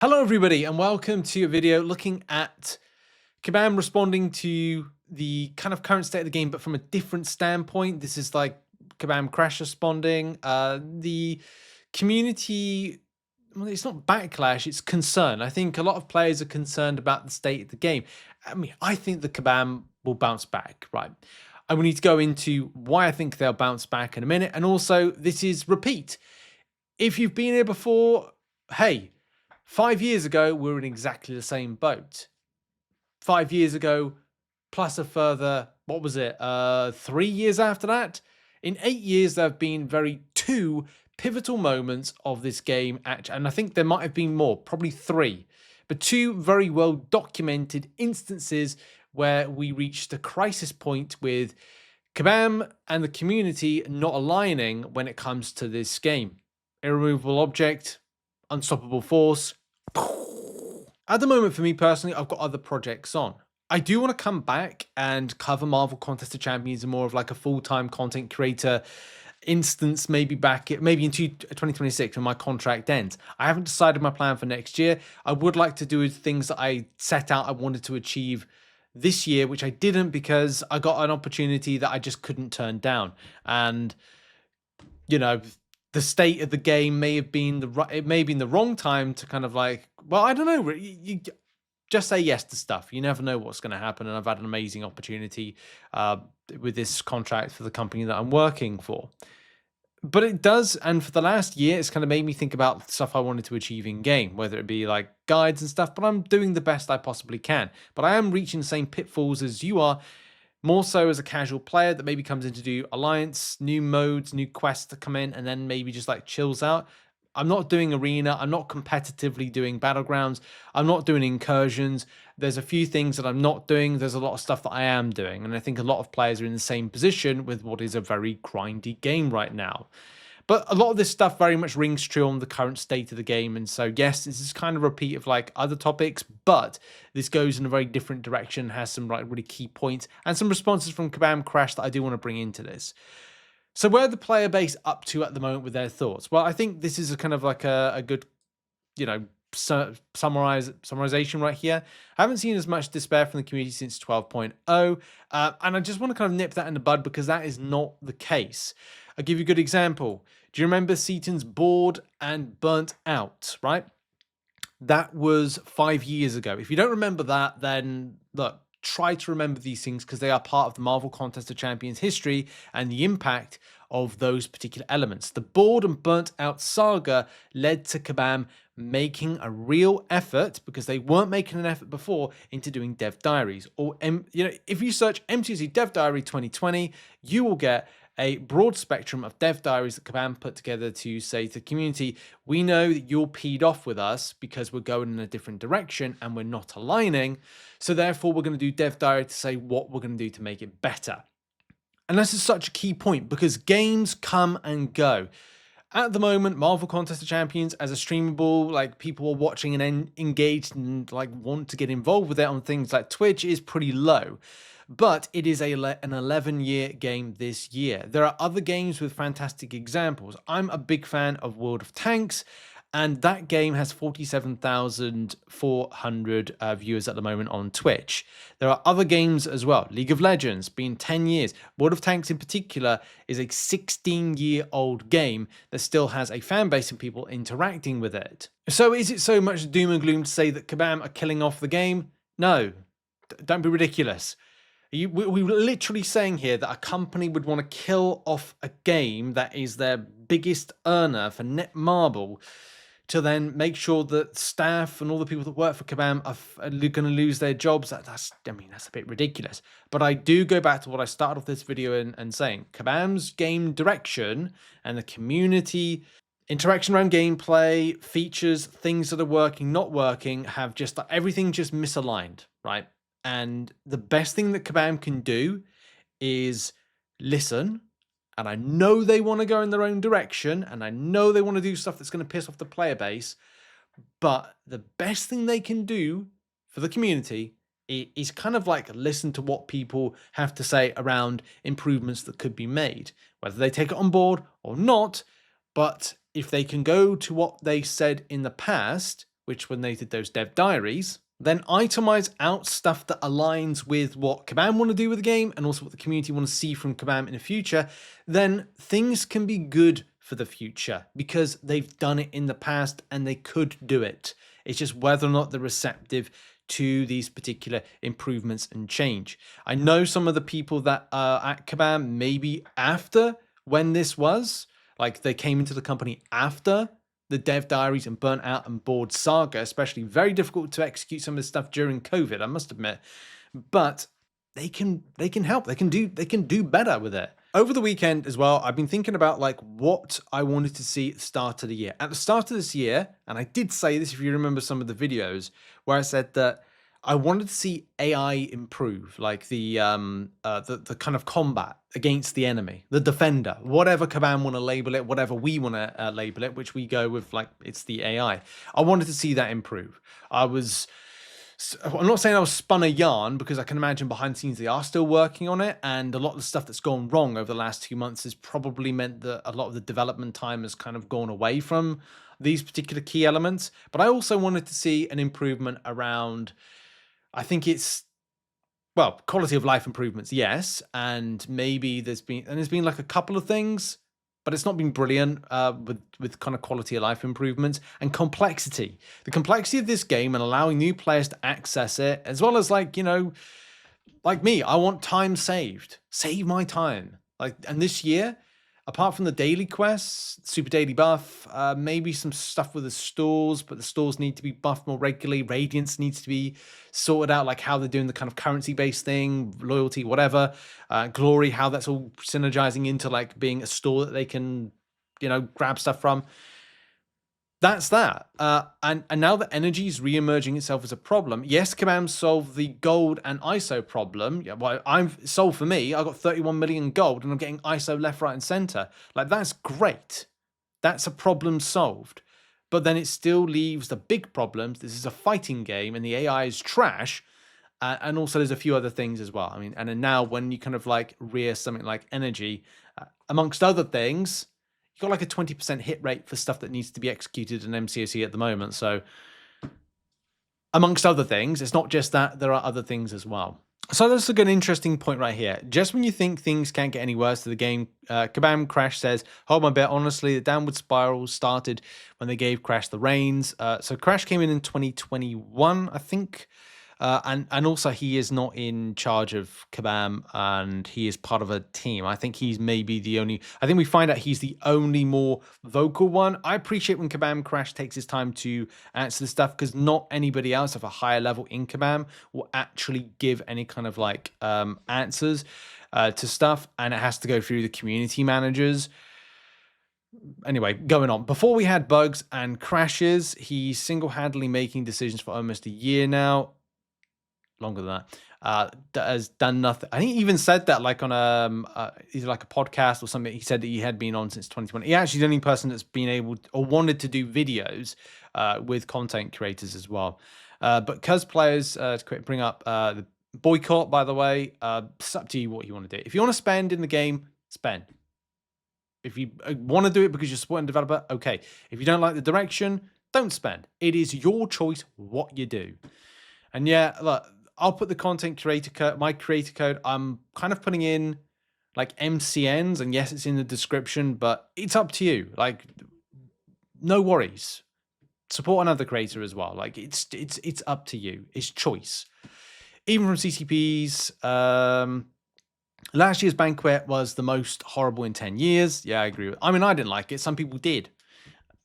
Hello everybody and welcome to a video looking at Kabam responding to the kind of current state of the game, but from a different standpoint. This is like Kabam crash responding. The community, well, it's not backlash, it's concern. I think a lot of players are concerned about the state of the game. I mean, I think the Kabam will bounce back, right? I will need to go into why I think they'll bounce back in a minute. And also, this is repeat. If you've been here before, hey, 5 years ago, we were in exactly the same boat. 5 years ago, plus a further, what was it, 3 years after that? In 8 years, there have been two pivotal moments of this game, and I think there might have been more, probably 3, but 2 very well documented instances where we reached a crisis point with Kabam and the community not aligning when it comes to this game. Irremovable object, unstoppable force. At the moment, for me personally, I've got other projects on. I do want to come back and cover Marvel Contest of Champions in more of like a full-time content creator instance, maybe into 2026 when my contract ends. I haven't decided my plan for next year. I would like to do things that I set out I wanted to achieve this year, which I didn't because I got an opportunity that I just couldn't turn down. And, you know, the state of the game may have been the wrong time to kind of like, well, I don't know. You just say yes to stuff. You never know what's going to happen. And I've had an amazing opportunity with this contract for the company that I'm working for. But it does, and for the last year, it's kind of made me think about stuff I wanted to achieve in game, whether it be like guides and stuff. But I'm doing the best I possibly can. But I am reaching the same pitfalls as you are. More so as a casual player that maybe comes in to do alliance, new modes, new quests to come in, and then maybe just like chills out. I'm not doing arena. I'm not competitively doing battlegrounds. I'm not doing incursions. There's a few things that I'm not doing. There's a lot of stuff that I am doing. And I think a lot of players are in the same position with what is a very grindy game right now. But a lot of this stuff very much rings true on the current state of the game. And so, yes, this is kind of a repeat of like other topics, but this goes in a very different direction, has some like really key points and some responses from Kabam Crash that I do want to bring into this. So where the player base up to at the moment with their thoughts? Well, I think this is a kind of like a good, you know, summarization right here. I haven't seen as much despair from the community since 12.0, and I just want to kind of nip that in the bud because that is not the case. I'll give you a good example. Do you remember Seaton's bored and burnt out, right? That was 5 years ago. If you don't remember that, then look, try to remember these things because they are part of the Marvel Contest of Champions history and the impact of those particular elements. The bored and burnt out saga led to Kabam making a real effort, because they weren't making an effort before, into doing dev diaries. Or if you search MCOC Dev Diary 2020, you will get a broad spectrum of dev diaries that Kabam put together to say to the community, we know that you're peed off with us because we're going in a different direction and we're not aligning. So therefore, we're going to do dev diary to say what we're going to do to make it better. And this is such a key point because games come and go. At the moment, Marvel Contest of Champions as a streamable, like people are watching and engaged and like want to get involved with it on things like Twitch is pretty low. But it is an 11-year game this year. There are other games with fantastic examples. I'm a big fan of World of Tanks, and that game has 47,400 viewers at the moment on Twitch. There are other games as well. League of Legends, been 10 years. World of Tanks in particular is a 16-year-old game that still has a fan base and people interacting with it. So is it so much doom and gloom to say that Kabam are killing off the game? No, don't be ridiculous. We're literally saying here that a company would want to kill off a game that is their biggest earner for net marble to then make sure that staff and all the people that work for Kabam are going to lose their jobs. That's a bit ridiculous. But I do go back to what I started off this video and saying. Kabam's game direction and the community interaction around gameplay, features, things that are working, not working, have just everything just misaligned, right? And the best thing that Kabam can do is listen. And I know they want to go in their own direction. And I know they want to do stuff that's going to piss off the player base. But the best thing they can do for the community is kind of like listen to what people have to say around improvements that could be made. Whether they take it on board or not. But if they can go to what they said in the past, which when they did those dev diaries, then itemize out stuff that aligns with what Kabam want to do with the game and also what the community want to see from Kabam in the future, then things can be good for the future because they've done it in the past and they could do it. It's just whether or not they're receptive to these particular improvements and change. I know some of the people that are at Kabam maybe after when this was, like they came into the company after the dev diaries and burnt out and bored saga, especially very difficult to execute some of this stuff during COVID, I must admit. But they can help. They can do better with it. Over the weekend as well, I've been thinking about like what I wanted to see at the start of the year. At the start of this year, and I did say this if you remember some of the videos, where I said that I wanted to see AI improve, like the kind of combat against the enemy, the defender, whatever Kabam want to label it, whatever we want to label it, which we go with like it's the AI. I wanted to see that improve. I'm not saying I was spun a yarn because I can imagine behind the scenes they are still working on it, and a lot of the stuff that's gone wrong over the last 2 months has probably meant that a lot of the development time has kind of gone away from these particular key elements. But I also wanted to see an improvement around, I think it's, well, quality of life improvements, yes, and maybe there's been like a couple of things, but it's not been brilliant with kind of quality of life improvements and complexity. The complexity of this game and allowing new players to access it, as well as like, you know, like me, I want time saved. Save my time. Like, and this year, apart from the daily quests, super daily buff, maybe some stuff with the stores, but the stores need to be buffed more regularly. Radiance needs to be sorted out, like how they're doing the kind of currency-based thing, loyalty, whatever. Glory, how that's all synergizing into like being a store that they can, you know, grab stuff from. That's that. And now that energy is re-emerging itself as a problem, yes, Kabam solved the gold and ISO problem. Yeah, well, I'm solved for me. I got 31 million gold and I'm getting ISO left, right, and center. Like, that's great. That's a problem solved. But then it still leaves the big problems. This is a fighting game and the AI is trash. And also there's a few other things as well. I mean, and then now when you kind of like rear something like energy, amongst other things, got like a 20% hit rate for stuff that needs to be executed in MCOC at the moment. So amongst other things, it's not just that, there are other things as well. So that's a good, interesting point right here. Just when you think things can't get any worse to the game, Kabam Crash says, hold my bet, honestly, the downward spiral started when they gave Crash the reins. So Crash came in 2021, I think. And also he is not in charge of Kabam and he is part of a team. I think he's maybe the only, I think we find out he's the only more vocal one. I appreciate when Kabam Crash takes his time to answer the stuff because not anybody else of a higher level in Kabam will actually give any kind of like answers to stuff, and it has to go through the community managers. Anyway, going on. Before we had bugs and crashes, he's single-handedly making decisions for almost a year now. Longer than that, has done nothing. I think he even said that like on either like a podcast or something. He said that he had been on since 2020. He actually the only person that's been able or wanted to do videos with content creators as well. But because players to bring up the boycott, by the way, it's up to you what you want to do. If you want to spend in the game, spend. If you want to do it because you're supporting a developer, okay. If you don't like the direction, don't spend. It is your choice what you do. And yeah, look, I'll put the content creator code, my creator code. I'm kind of putting in like MCNs, and yes, it's in the description, but it's up to you. Like, no worries. Support another creator as well. Like, it's up to you. It's choice. Even from CCPs, last year's banquet was the most horrible in 10 years. Yeah, I agree with. I mean, I didn't like it. Some people did.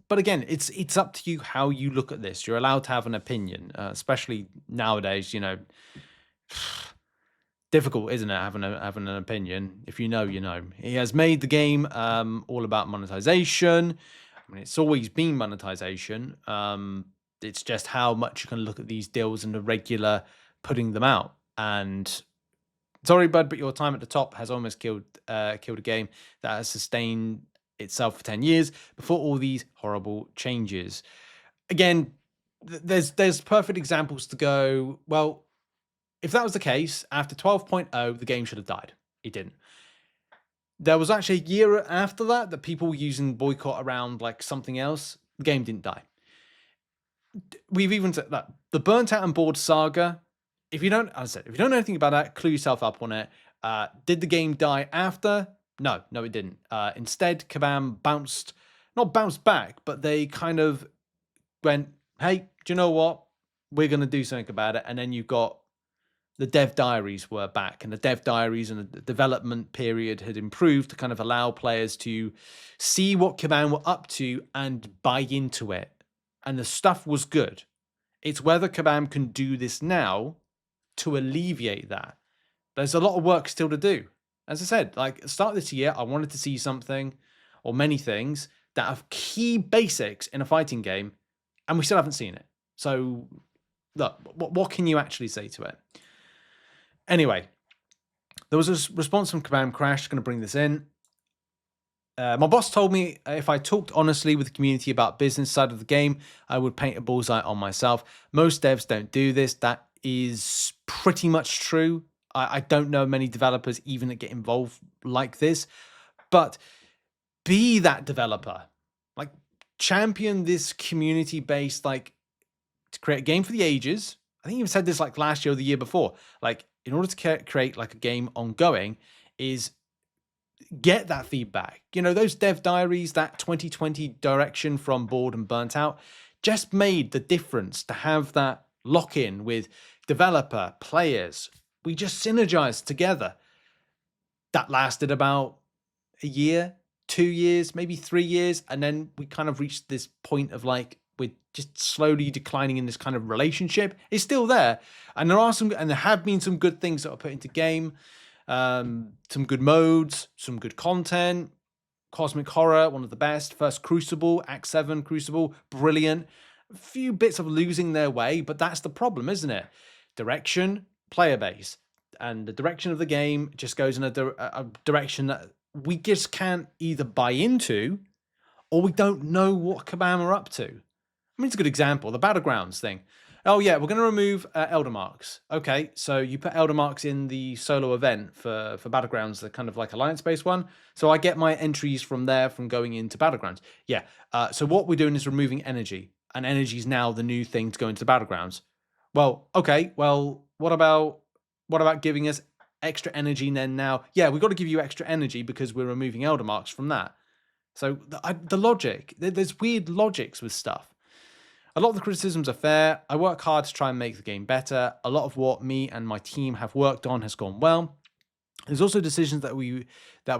But again, it's up to you how you look at this. You're allowed to have an opinion, especially nowadays. You know, difficult, isn't it, having an opinion? If you know, you know. He has made the game all about monetization. I mean, it's always been monetization. It's just how much you can look at these deals and the regular putting them out. And sorry, bud, but your time at the top has almost killed a game that has sustained itself for 10 years before all these horrible changes. Again, there's perfect examples to go, well, if that was the case, after 12.0, the game should have died. It didn't. There was actually a year after that people were using boycott around like something else. The game didn't die. we've even said that the Burnt Out and Bored saga. If you don't, as I said, if you don't know anything about that, clue yourself up on it. Did the game die after? No, it didn't. Instead, Kabam not bounced back, but they kind of went, hey, do you know what? We're going to do something about it. And then you've got the dev diaries were back, and the dev diaries and the development period had improved to kind of allow players to see what Kabam were up to and buy into it. And the stuff was good. It's whether Kabam can do this now to alleviate that. There's a lot of work still to do. As I said, like at the start of this year, I wanted to see something or many things that are key basics in a fighting game, and we still haven't seen it. So, look, what can you actually say to it? Anyway, there was a response from Kabam Crash. Going to bring this in. My boss told me if I talked honestly with the community about business side of the game, I would paint a bullseye on myself. Most devs don't do this. That is pretty much true. I don't know many developers even that get involved like this, but be that developer. Like, champion this community-based, like, to create a game for the ages. I think you said this like last year or the year before. Like, in order to create like a game ongoing is get that feedback. You know, those dev diaries, that 2020 direction from Bored and Burnt Out just made the difference to have that lock-in with developer, players. We just synergized together. That lasted about a year, 2 years, maybe 3 years. And then we kind of reached this point of like, we're just slowly declining in this kind of relationship. It's still there. And there have been some good things that are put into game. Some good modes, some good content. Cosmic Horror, one of the best. First Crucible, Act 7 Crucible, brilliant. A few bits of losing their way, but that's the problem, isn't it? Direction, player base. And the direction of the game just goes in a direction that we just can't either buy into or we don't know what Kabam are up to. I mean, it's a good example, the Battlegrounds thing. Oh yeah, we're going to remove Elder Marks. Okay, so you put Elder Marks in the solo event for Battlegrounds, the kind of like alliance-based one. So I get my entries from there from going into Battlegrounds. Yeah, so what we're doing is removing energy, and energy is now the new thing to go into Battlegrounds. Well, okay, well, what about giving us extra energy then now? Yeah, we've got to give you extra energy because we're removing Elder Marks from that. So the logic, there's weird logics with stuff. A lot of the criticisms are fair. I work hard to try and make the game better. A lot of what me and my team have worked on has gone well. There's also decisions that we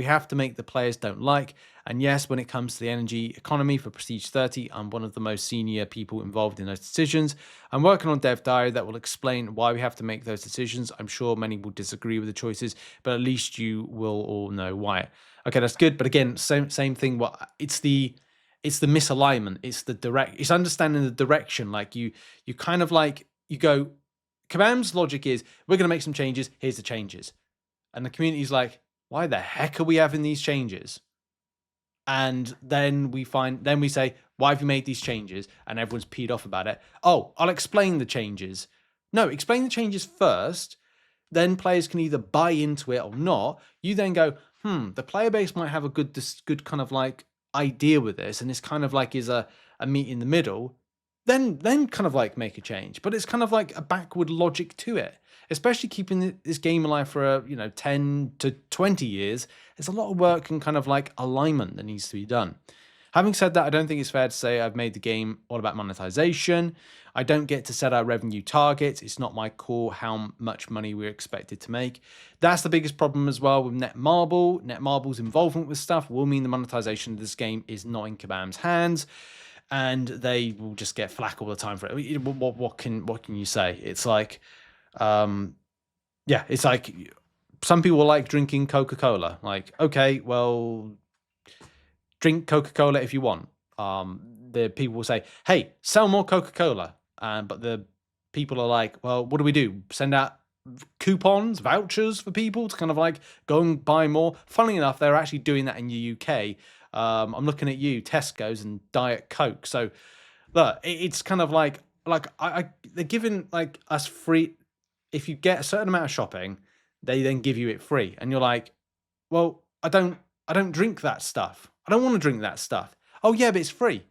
have to make the players don't like. And yes, when it comes to the energy economy for Prestige 30, I'm one of the most senior people involved in those decisions. I'm working on Dev Diary that will explain why we have to make those decisions. I'm sure many will disagree with the choices, but at least you will all know why. Okay, that's good. But again, same thing. It's the misalignment. It's understanding the direction. Like you kind of like, you go, Kabam's logic is, we're going to make some changes. Here's the changes. And the community's like, why the heck are we having these changes? And then we say, why have you made these changes? And everyone's peed off about it. Oh, I'll explain the changes. No, explain the changes first. Then players can either buy into it or not. You then go, the player base might have a good kind of like idea with this, and this kind of like is a meet in the middle. Then kind of like make a change. But it's kind of like a backward logic to it. Especially keeping this game alive for 10 to 20 years, there's a lot of work and kind of like alignment that needs to be done. Having said that, I don't think it's fair to say I've made the game all about monetization. I don't get to set our revenue targets. It's not my call how much money we're expected to make. That's the biggest problem as well with Netmarble. Netmarble's involvement with stuff will mean the monetization of this game is not in Kabam's hands, and they will just get flack all the time for it. What can you say? It's like, it's like some people like drinking Coca-Cola. Like, okay, well, drink Coca-Cola if you want. The people will say, hey, sell more Coca-Cola. But the people are like, well, what do we do? Send out coupons, vouchers for people to kind of like go and buy more. Funnily enough, they're actually doing that in the UK. I'm looking at you, Tesco's and Diet Coke. So look, it's kind of like they're giving like us free. If you get a certain amount of shopping, they then give you it free. And you're like, well, I don't drink that stuff. I don't want to drink that stuff. Oh yeah, but it's free.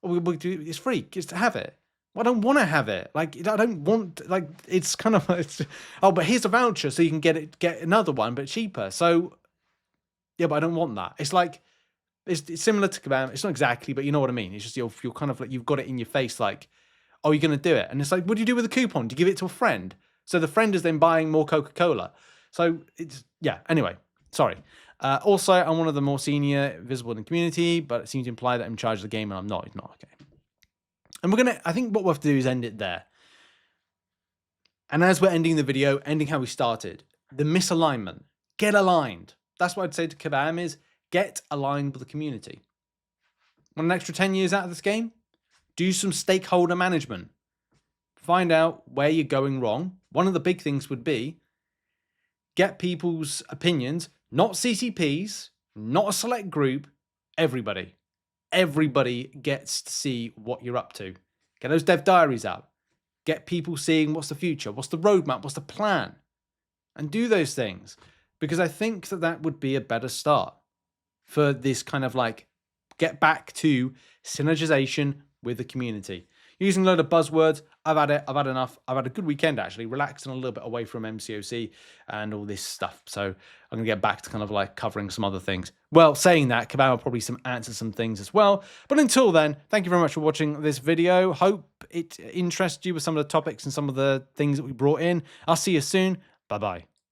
It's free just to have it. Well, I don't want to have it. Like, I don't want, like, it's kind of, oh, but here's a voucher so you can get another one, but cheaper. So, yeah, but I don't want that. It's like, it's similar to Kabam. It's not exactly, but you know what I mean. It's just, you're kind of like, you've got it in your face, like, oh, you're going to do it. And it's like, what do you do with a coupon? Do you give it to a friend? So the friend is then buying more Coca-Cola. So it's, yeah, anyway, sorry. Also, I'm one of the more senior visible in the community, but it seems to imply that I'm in charge of the game and I'm not. It's not okay. And we're going to, I think what we'll have to do is end it there. And as we're ending the video, ending how we started, the misalignment, get aligned. That's what I'd say to Kabam is get aligned with the community. Want an extra 10 years out of this game? Do some stakeholder management. Find out where you're going wrong. One of the big things would be get people's opinions, not CCPs, not a select group, everybody. Everybody gets to see what you're up to. Get those dev diaries out. Get people seeing what's the future, what's the roadmap, what's the plan, and do those things. Because I think that that would be a better start for this kind of like get back to synergization with the community. Using a load of buzzwords, I've had it, I've had enough. I've had a good weekend actually, relaxing a little bit away from MCOC and all this stuff. So I'm gonna get back to kind of like covering some other things. Well, saying that, Kabam will probably answer some things as well. But until then, thank you very much for watching this video. Hope it interests you with some of the topics and some of the things that we brought in. I'll see you soon. Bye-bye.